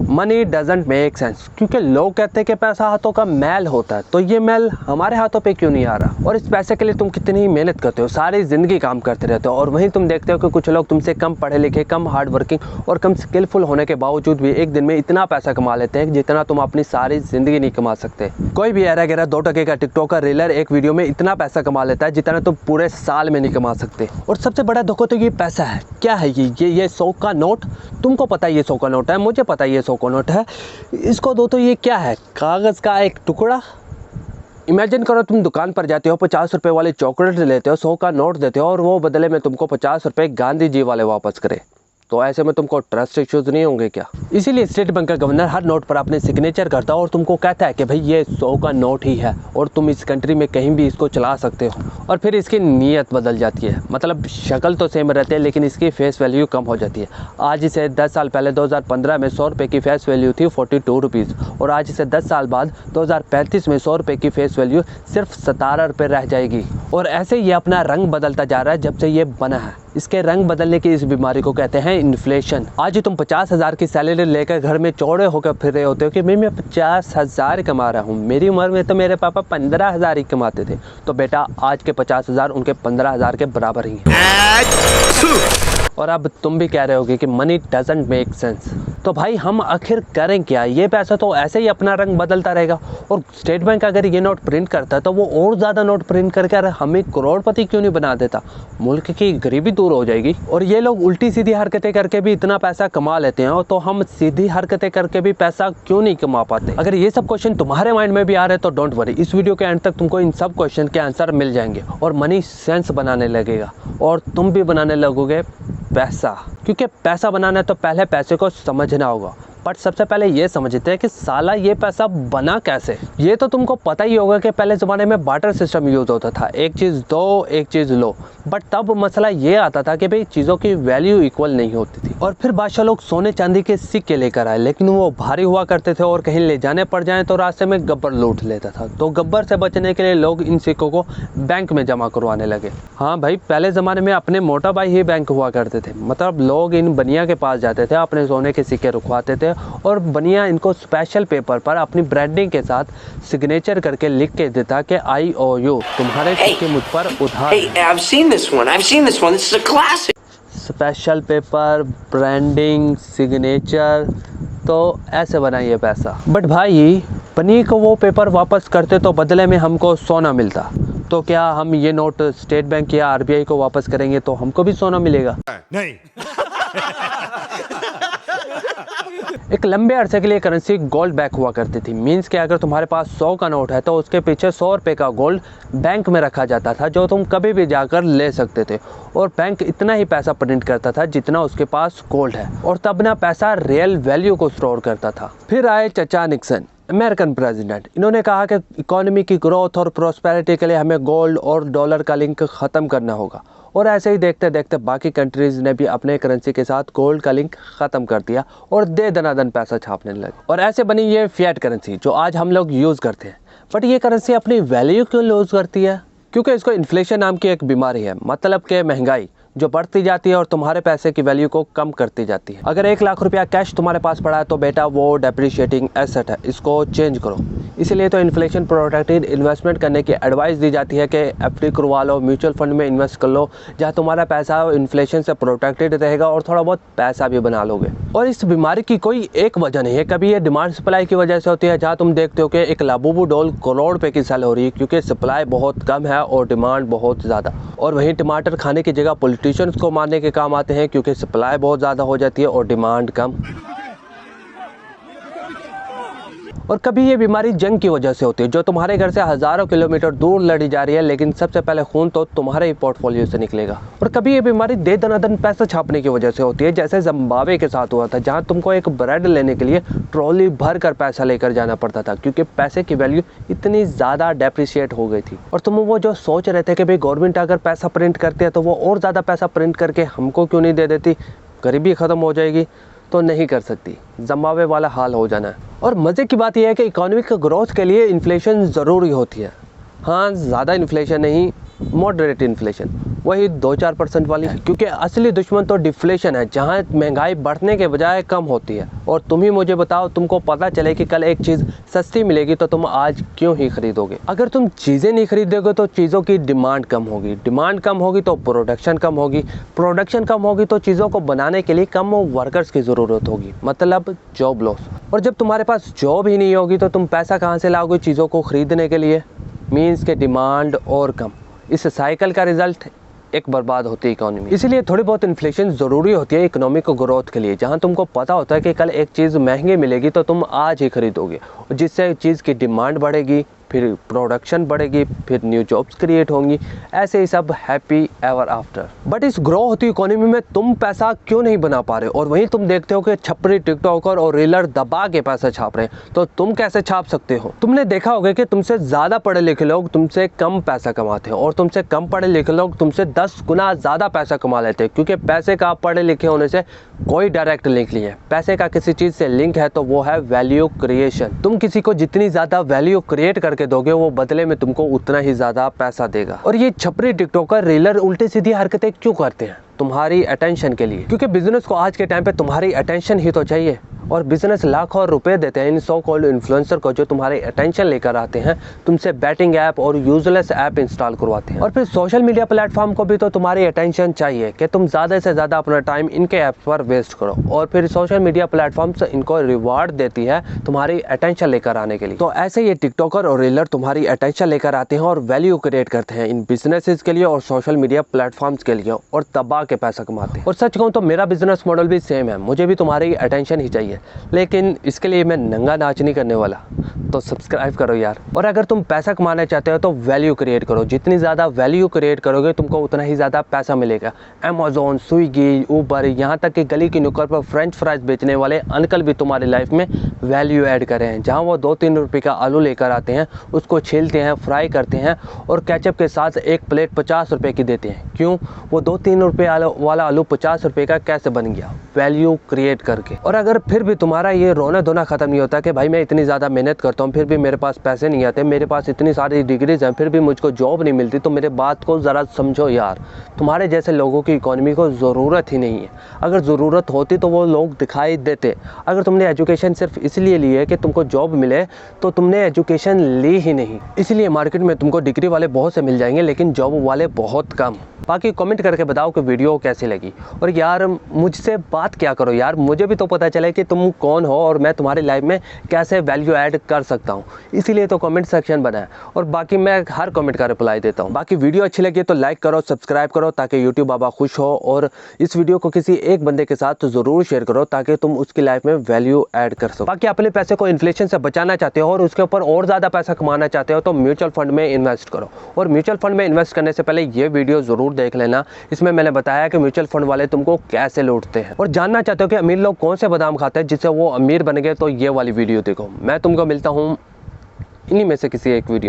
Money doesn't make sense, क्योंकि लोग कहते हैं कि पैसा हाथों का मैल होता है, तो ये मैल हमारे हाथों पे क्यों नहीं आ रहा। और इस पैसे के लिए तुम कितनी ही मेहनत करते हो, सारी ज़िंदगी काम करते रहते हो, और वहीं तुम देखते हो कि कुछ लोग तुमसे कम पढ़े लिखे, कम हार्ड वर्किंग और कम स्किलफुल होने के बावजूद भी एक दिन में इतना पैसा कमा लेते हैं जितना तुम अपनी सारी ज़िंदगी नहीं कमा सकते। कोई भी ऐरा गैरा 2 टके का टिकटॉक का रीलर एक वीडियो में इतना पैसा कमा लेता है जितना तुम पूरे साल में नहीं कमा सकते। और सबसे बड़ा धोखा तो ये पैसा है। क्या है ये 100 का नोट, तुमको पता है ये 100 का नोट है, मुझे पता है ये 100 का नोट है, इसको दो तो ये क्या है, कागज़ का एक टुकड़ा। इमेजिन करो तुम दुकान पर जाते हो, 50 रुपये वाले चॉकलेट लेते हो, 100 का नोट देते हो और वो बदले में तुमको 50 रुपये गांधी जी वाले वापस करे, तो ऐसे में तुमको ट्रस्ट इश्यूज नहीं होंगे क्या। इसीलिए स्टेट बैंक का गवर्नर हर नोट पर अपने सिग्नेचर करता है और तुमको कहता है कि भाई ये 100 का नोट ही है और तुम इस कंट्री में कहीं भी इसको चला सकते हो। और फिर इसकी नीयत बदल जाती है, मतलब शक्ल तो सेम रहती है लेकिन इसकी फेस वैल्यू कम हो जाती है। आज से 10 साल पहले 2015 में 100 रुपये की फेस वैल्यू थी 42 रुपीज़, और आज से 10 साल बाद 2035 में 100 रुपये की फेस वैल्यू सिर्फ 17 रुपये रह जाएगी। और ऐसे ये अपना रंग बदलता जा रहा है जब से ये बना है। इसके रंग बदलने की इस बीमारी को कहते हैं इन्फ्लेशन। आज तुम 50,000 की सैलरी लेकर घर में चौड़े होकर फिर रहे होते हो कि मैं 50,000 कमा रहा हूँ, मेरी उम्र में तो मेरे पापा 15,000 ही कमाते थे, तो बेटा आज के 50,000 उनके 15,000 के बराबर ही हैं। और अब तुम भी कह रहे होगे कि मनी डजंट मेक सेंस, तो भाई हम आखिर करें क्या। ये पैसा तो ऐसे ही अपना रंग बदलता रहेगा, और स्टेट बैंक अगर ये नोट प्रिंट करता है तो वो और ज़्यादा नोट प्रिंट करके हमें करोड़पति क्यों नहीं बना देता, मुल्क की गरीबी दूर हो जाएगी। और ये लोग उल्टी सीधी हरकतें करके भी इतना पैसा कमा लेते हैं, तो हम सीधी हरकतें करके भी पैसा क्यों नहीं कमा पाते। अगर ये सब क्वेश्चन तुम्हारे माइंड में भी आ रहे हैं तो डोंट वरी, इस वीडियो के एंड तक तुमको इन सब क्वेश्चन के आंसर मिल जाएंगे और मनी सेंस बनाने लगेगा और तुम भी बनाने लगोगे पैसा। क्योंकि पैसा बनाना है तो पहले पैसे को समझना होगा, बट सबसे पहले ये समझते हैं कि साला ये पैसा बना कैसे। ये तो तुमको पता ही होगा कि पहले ज़माने में बार्टर सिस्टम यूज़ होता था, एक चीज़ दो एक चीज़ लो, बट तब मसला ये आता था कि भाई चीज़ों की वैल्यू इक्वल नहीं होती थी। और फिर बादशाह लोग सोने चांदी के सिक्के लेकर आए, लेकिन वो भारी हुआ करते थे और कहीं ले जाने पड़ जाएँ तो रास्ते में गब्बर लूट लेता था, तो गब्बर से बचने के लिए लोग इन सिक्कों को बैंक में जमा करवाने लगे। हाँ भाई, पहले ज़माने में अपने मोटा भाई ही बैंक हुआ करते थे, मतलब लोग इन बनिया के पास जाते थे, अपने सोने के सिक्के रुकवाते थे और बनिया इनको स्पेशल पेपर पर अपनी ब्रांडिंग के साथ सिग्नेचर करके लिख के देता कि आई ओ यू, तुम्हारे सिक्के मुझ पर उधार। I've seen this one. This is a classic. Special paper, branding, signature, तो ऐसे बनाइए पैसा। बट भाई बनी को वो पेपर वापस करते तो बदले में हमको सोना मिलता, तो क्या हम ये नोट स्टेट बैंक या आरबीआई को वापस करेंगे तो हमको भी सोना मिलेगा? नहीं। एक लंबे अरसे के लिए करेंसी गोल्ड बैक हुआ करती थी, मींस कि अगर तुम्हारे पास 100 का नोट है तो उसके पीछे 100 रुपये का गोल्ड बैंक में रखा जाता था जो तुम कभी भी जाकर ले सकते थे, और बैंक इतना ही पैसा प्रिंट करता था जितना उसके पास गोल्ड है, और तब ना पैसा रियल वैल्यू को स्टोर करता था। फिर आए चचा निक्सन, अमेरिकन प्रेसिडेंट। इन्होंने कहा कि इकोनॉमी की ग्रोथ और प्रोस्पेरिटी के लिए हमें गोल्ड और डॉलर का लिंक ख़त्म करना होगा, और ऐसे ही देखते देखते बाकी कंट्रीज़ ने भी अपने करेंसी के साथ गोल्ड का लिंक ख़त्म कर दिया और दे दनादन पैसा छापने लगे, और ऐसे बनी ये फिएट करेंसी जो आज हम लोग यूज़ करते हैं। बट ये करेंसी अपनी वैल्यू क्यों लूज़ करती है? क्योंकि इसको इन्फ्लेशन नाम की एक बीमारी है, मतलब कि महंगाई जो बढ़ती जाती है और तुम्हारे पैसे की वैल्यू को कम करती जाती है। अगर 1 लाख रुपया कैश तुम्हारे पास पड़ा है तो बेटा वो डेप्रिशिएटिंग एसेट है, इसको चेंज करो। इसीलिए तो इन्फ्लेशन प्रोटेक्टेड इन्वेस्टमेंट करने की एडवाइस दी जाती है कि एफडी करवा लो, म्यूचुअल फंड में इन्वेस्ट कर लो, जहाँ तुम्हारा पैसा इन्फ्लेशन से प्रोटेक्टेड रहेगा और थोड़ा बहुत पैसा भी बना लोगे। और इस बीमारी की कोई एक वजह नहीं है, कभी ये डिमांड सप्लाई की वजह से होती है, जहाँ तुम देखते हो कि एक लाबूबू डॉल करोड़ रुपये की सेल हो रही है क्योंकि सप्लाई बहुत कम है और डिमांड बहुत ज़्यादा। और वहीं टमाटर खाने की जगह पॉलिटिशियंस को मारने के काम आते हैं क्योंकि सप्लाई बहुत ज़्यादा हो जाती है और डिमांड कम। और कभी ये बीमारी जंग की वजह से होती है जो तुम्हारे घर से हज़ारों किलोमीटर दूर लड़ी जा रही है, लेकिन सबसे पहले खून तो तुम्हारे ही पोर्टफोलियो से निकलेगा। और कभी ये बीमारी दे दनादन पैसा छापने की वजह से होती है, जैसे जिम्बाब्वे के साथ हुआ था, जहां तुमको एक ब्रेड लेने के लिए ट्रॉली भर कर पैसा लेकर जाना पड़ता था क्योंकि पैसे की वैल्यू इतनी ज़्यादा डेप्रिशिएट हो गई थी। और तुम वो जो सोच रहे थे कि भाई गवर्नमेंट अगर पैसा प्रिंट करती है तो वो और ज़्यादा पैसा प्रिंट करके हमको क्यों नहीं दे देती, गरीबी ख़त्म हो जाएगी, तो नहीं कर सकती, जिम्बाब्वे वाला हाल हो जाना है। और मज़े की बात यह है कि इकोनॉमिक ग्रोथ के लिए इन्फ्लेशन ज़रूरी होती है। हाँ, ज़्यादा इन्फ्लेशन नहीं, मॉडरेट इन्फ्लेशन। वही 2-4% वाली, क्योंकि असली दुश्मन तो डिफ्लेशन है, जहाँ महंगाई बढ़ने के बजाय कम होती है। और तुम ही मुझे बताओ, तुमको पता चले कि कल एक चीज़ सस्ती मिलेगी तो तुम आज क्यों ही खरीदोगे? अगर तुम चीज़ें नहीं खरीदोगे तो चीज़ों की डिमांड कम होगी, डिमांड कम होगी तो प्रोडक्शन कम होगी, प्रोडक्शन कम होगी तो चीज़ों को बनाने के लिए कम वर्कर्स की ज़रूरत होगी, मतलब जॉब लॉस। और जब तुम्हारे पास जॉब ही नहीं होगी तो तुम पैसा कहाँ से लाओगे चीज़ों को खरीदने के लिए? मीन्स के डिमांड और कम। इस साइकिल का रिजल्ट एक बर्बाद होती है इकोनॉमी। इसीलिए थोड़ी बहुत इन्फ्लेशन ज़रूरी होती है इकोनॉमिक ग्रोथ के लिए। जहां तुमको पता होता है कि कल एक चीज़ महंगी मिलेगी तो तुम आज ही खरीदोगे, जिससे चीज़ की डिमांड बढ़ेगी, फिर प्रोडक्शन बढ़ेगी, फिर न्यू जॉब्स क्रिएट होंगी, ऐसे ही सब हैप्पी एवर आफ्टर। बट इस ग्रो होती इकोनॉमी में तुम पैसा क्यों नहीं बना पा रहे? और वहीं तुम देखते हो कि छपरी टिकटॉकर और रीलर दबा के पैसा छाप रहे हैं, तो तुम कैसे छाप सकते हो? तुमने देखा होगा कि तुमसे ज़्यादा पढ़े लिखे लोग तुमसे कम पैसा कमाते हैं और तुमसे कम पढ़े लिखे लोग तुमसे 10 गुना ज़्यादा पैसा कमा लेते हैं, क्योंकि पैसे का पढ़े लिखे होने से कोई डायरेक्ट लिंक नहीं है। पैसे का किसी चीज़ से लिंक है तो वो है वैल्यू क्रिएशन। तुम किसी को जितनी ज़्यादा वैल्यू क्रिएट करके दोगे, वो बदले में तुमको उतना ही ज़्यादा पैसा देगा। और ये छपरी टिकटॉकर रीलर उल्टी सीधी हरकतें क्यों करते हैं? तुम्हारी अटेंशन के लिए, क्योंकि बिजनेस को आज के टाइम पे तुम्हारी अटेंशन ही तो चाहिए। और बिजनेस लाखों रुपए देते हैं इन सो कॉल्ड इन्फ्लुएंसर को, जो तुम्हारी अटेंशन लेकर आते हैं, तुमसे बैटिंग ऐप और यूजलेस ऐप इंस्टॉल करवाते हैं। और फिर सोशल मीडिया प्लेटफॉर्म को भी तो तुम्हारी अटेंशन चाहिए कि तुम ज़्यादा से ज़्यादा अपना टाइम इनके ऐप्स पर वेस्ट करो। और फिर सोशल मीडिया प्लेटफॉर्म्स इनको रिवार्ड देती है तुम्हारी अटेंशन लेकर आने के लिए। तो ऐसे ये टिकटॉकर और रीलर तुम्हारी अटेंशन लेकर आते हैं और वैल्यू क्रिएट करते हैं इन बिजनेसेस के लिए और सोशल मीडिया प्लेटफॉर्म्स के लिए, और दबा के पैसा कमाते हैं। और सच कहूँ तो मेरा बिजनेस मॉडल भी सेम है, मुझे भी तुम्हारी अटेंशन ही चाहिए, लेकिन इसके लिए मैं नंगा नाच नहीं करने वाला। तो सब्सक्राइब करो यार। और अगर तुम पैसा कमाना चाहते हो तो वैल्यू क्रिएट करो। जितनी ज़्यादा वैल्यू क्रिएट करोगे तुमको उतना ही ज़्यादा पैसा मिलेगा। अमेज़ॉन, स्विगी, ऊबर, यहाँ तक कि गली की नुक्कड़ पर फ्रेंच फ्राइज बेचने वाले अंकल भी तुम्हारी लाइफ में वैल्यू ऐड कर रहे हैं। जहाँ वो 2-3 रुपये का आलू लेकर आते हैं, उसको छीलते हैं, फ्राई करते हैं और केचप के साथ एक प्लेट 50 रुपये की देते हैं। क्यों? वो 2-3 रुपये वाला आलू 50 रुपये का कैसे बन गया? वैल्यू क्रिएट करके। और अगर फिर भी तुम्हारा ये रोना धोना ख़त्म नहीं होता कि भाई मैं इतनी ज़्यादा मेहनत करता हूँ फिर भी मेरे पास पैसे नहीं आते, मेरे पास इतनी सारी डिग्रीज हैं फिर भी मुझको जॉब नहीं मिलती, तो मेरे बात को ज़रा समझो यार। तुम्हारे जैसे लोगों की इकोनॉमी को ज़रूरत ही नहीं है। अगर ज़रूरत होती तो वो लोग दिखाई देते। अगर तुमने एजुकेशन सिर्फ इसलिए ली है कि तुमको जॉब मिले, तो तुमने एजुकेशन ली ही नहीं। इसलिए मार्केट में तुमको डिग्री वाले बहुत से मिल जाएंगे लेकिन जॉब वाले बहुत कम। बाकी कमेंट करके बताओ कि वीडियो कैसी लगी। और यार मुझसे बात क्या करो यार, मुझे भी तो पता चले कि तुम कौन हो और मैं तुम्हारी लाइफ में कैसे वैल्यू ऐड कर सकता हूँ। इसीलिए तो कमेंट सेक्शन बनाया और बाकी मैं हर कमेंट का रिप्लाई देता हूँ। बाकी वीडियो अच्छी लगी तो लाइक करो, सब्सक्राइब करो ताकि यूट्यूब बाबा खुश हो, और इस वीडियो को किसी एक बंदे के साथ ज़रूर शेयर करो ताकि तुम उसकी लाइफ में वैल्यू ऐड कर सको। बाकी अपने पैसे को इन्फ्लेशन से बचाना चाहते हो और उसके ऊपर और ज़्यादा पैसा कमाना चाहते हो तो म्यूचुअल फंड में इन्वेस्ट करो। और म्यूचुअल फंड में इन्वेस्ट करने से पहले ये वीडियो ज़रूर देख लेना। इसमें मैंने बताया कि म्यूचुअल फंड वाले तुमको कैसे लूटते हैं। और जानना चाहते हो कि अमीर लोग कौन से बादाम खाते हैं जिससे वो अमीर बन गए, तो ये वाली वीडियो देखो। मैं तुमको मिलता हूँ इन्हीं में से किसी एक वीडियो में।